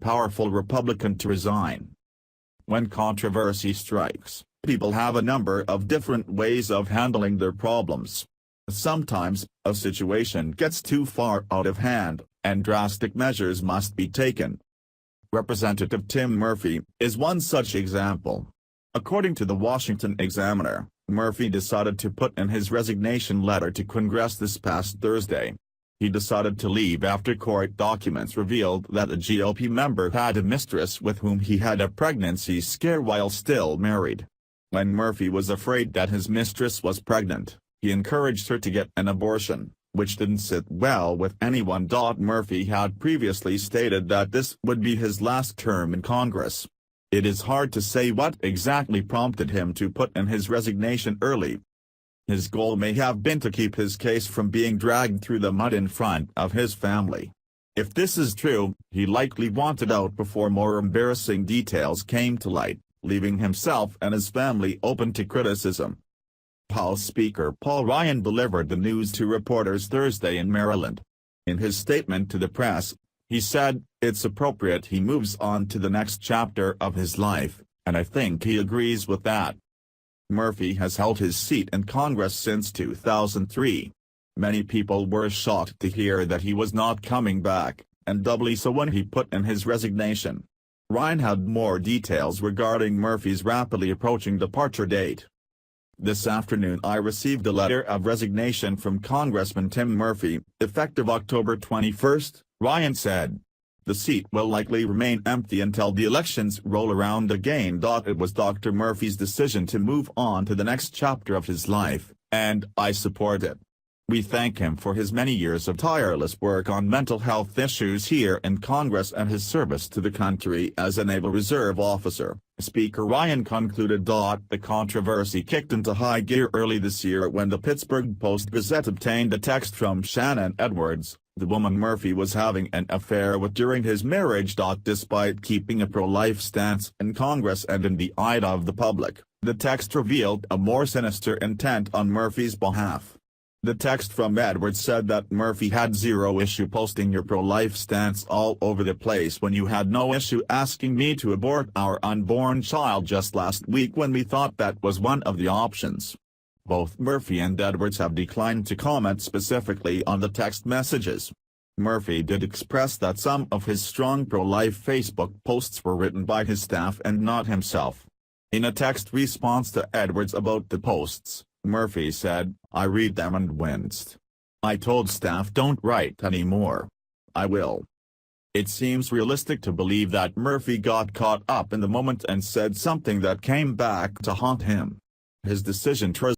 powerful Republican to resign. When controversy strikes, people have a number of different ways of handling their problems. Sometimes, a situation gets too far out of hand, and drastic measures must be taken. Representative Tim Murphy is one such example. According to the Washington Examiner, Murphy decided to put in his resignation letter to Congress this past Thursday. He decided to leave after court documents revealed that a GOP member had a mistress with whom he had a pregnancy scare while still married. When Murphy was afraid that his mistress was pregnant, he encouraged her to get an abortion, which didn't sit well with anyone. Murphy had previously stated that this would be his last term in Congress. It is hard to say what exactly prompted him to put in his resignation early. His goal may have been to keep his case from being dragged through the mud in front of his family. If this is true, he likely wanted out before more embarrassing details came to light, leaving himself and his family open to criticism. House Speaker Paul Ryan delivered the news to reporters Thursday in Maryland. In his statement to the press, he said, "It's appropriate he moves on to the next chapter of his life, and I think he agrees with that." Murphy has held his seat in Congress since 2003. Many people were shocked to hear that he was not coming back, and doubly so when he put in his resignation. Ryan had more details regarding Murphy's rapidly approaching departure date. "This afternoon I received a letter of resignation from Congressman Tim Murphy, effective October 21, Ryan said. "The seat will likely remain empty until the elections roll around again." It was Dr. Murphy's decision to move on to the next chapter of his life, and I support it. We thank him for his many years of tireless work on mental health issues here in Congress and his service to the country as a Naval Reserve officer," Speaker Ryan concluded. The controversy kicked into high gear early this year when the Pittsburgh Post-Gazette obtained a text from Shannon Edwards, the woman Murphy was having an affair with during his marriage. Despite keeping a pro-life stance in Congress and in the eye of the public, the text revealed a more sinister intent on Murphy's behalf. The text from Edwards said that Murphy had zero issue posting your pro-life stance all over the place when you had no issue asking me to abort our unborn child just last week when we thought that was one of the options. Both Murphy and Edwards have declined to comment specifically on the text messages. Murphy did express that some of his strong pro-life Facebook posts were written by his staff and not himself. In a text response to Edwards about the posts, Murphy said, "I read them and winced. I told staff don't write anymore. I will." It seems realistic to believe that Murphy got caught up in the moment and said something that came back to haunt him. His decision to